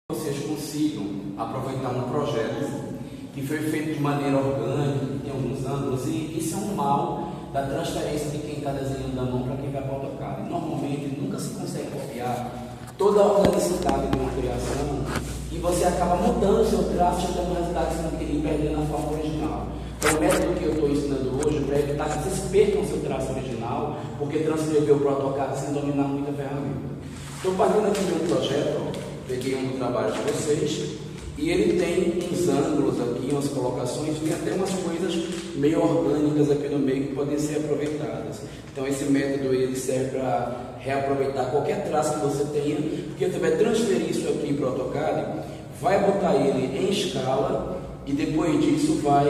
vocês consigam aproveitar um projeto que foi feito de maneira orgânica, que tem alguns ângulos, e isso é um mal da transferência de quem está desenhando da mão para quem vai para o AutoCAD. Normalmente nunca se consegue copiar toda a organicidade de uma criação e você acaba mudando o seu traço, chegando no resultado que você não queria, perdendo a forma original. Então o método que eu estou ensinando hoje para evitar que vocês percam o seu traço original, porque transcreveu para o AutoCAD sem dominar muita ferramenta. Estou partindo aqui de um projeto, peguei um do trabalho de vocês, e ele tem uns ângulos aqui, umas colocações, tem até umas coisas meio orgânicas aqui no meio que podem ser aproveitadas. Então esse método ele serve para reaproveitar qualquer traço que você tenha, porque você vai transferir isso aqui para o AutoCAD, vai botar ele em escala e depois disso vai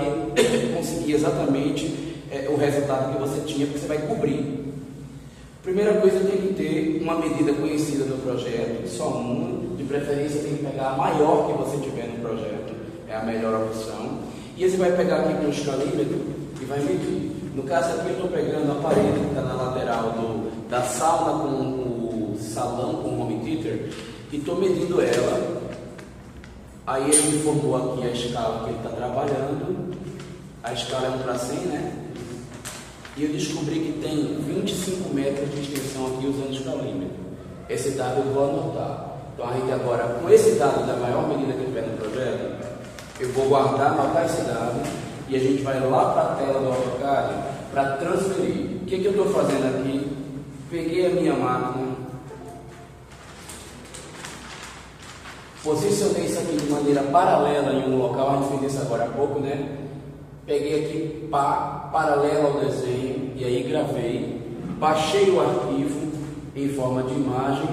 conseguir exatamente o resultado que você tinha, porque você vai cobrir. Primeira coisa, tem que ter uma medida conhecida no projeto, só uma, de preferência tem que pegar a maior que você tiver no projeto, é a melhor opção. E você vai pegar aqui com o escalímetro e vai medir. No caso aqui eu estou pegando a parede que está na lateral da sauna com o salão, com o home theater, e estou medindo ela. Aí ele me informou aqui a escala que ele está trabalhando, a escala é 1 para 100, né? E eu descobri que tem 25 metros de extensão aqui usando o escalímetro. Esse dado eu vou anotar. Então a gente agora, com esse dado da maior medida que tiver no projeto, eu vou guardar, anotar esse dado e a gente vai lá para a tela do AutoCAD para transferir. O que eu estou fazendo aqui? Peguei a minha máquina, posicionei isso aqui de maneira paralela em um local, a gente fez isso agora há pouco, né? Peguei aqui paralelo ao desenho e aí gravei, baixei o arquivo em forma de imagem,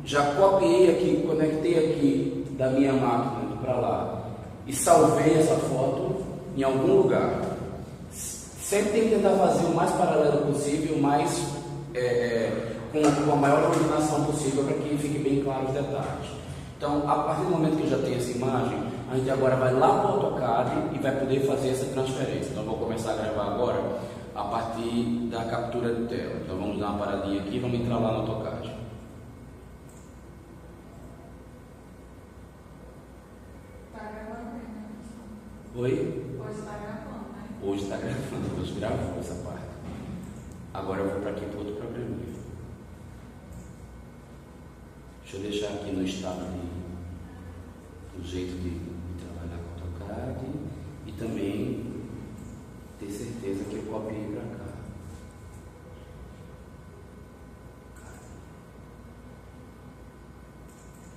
já copiei aqui, conectei aqui da minha máquina para lá e salvei essa foto em algum lugar. Sempre tem que tentar fazer o mais paralelo possível, mais com a maior iluminação possível para que fique bem claro os detalhes. Então, a partir do momento que eu já tenho essa imagem, a gente agora vai lá para o AutoCAD e vai poder fazer essa transferência. Então, vou começar a gravar agora a partir da captura de tela. Então, vamos dar uma paradinha aqui e vamos entrar lá no AutoCAD. Está gravando, né? Oi? Hoje está gravando, né? Hoje está gravando, hoje gravou essa parte. Agora eu vou para aqui para outro programinha. Deixa eu deixar aqui no estado do jeito de trabalhar com AutoCAD e também ter certeza que eu copiei para cá.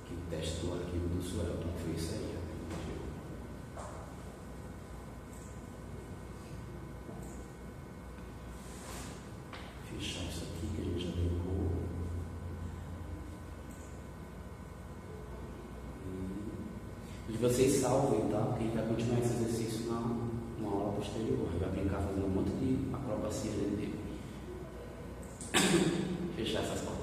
Aqui o teste do arquivo do Suelton fez isso aí. Fechar isso aqui que a gente já derrubou. E vocês salvem, tá? Porque a gente vai continuar esse exercício numa aula posterior. A gente vai brincar fazendo um monte de acrobacia dentro dele. Fechar essas portas.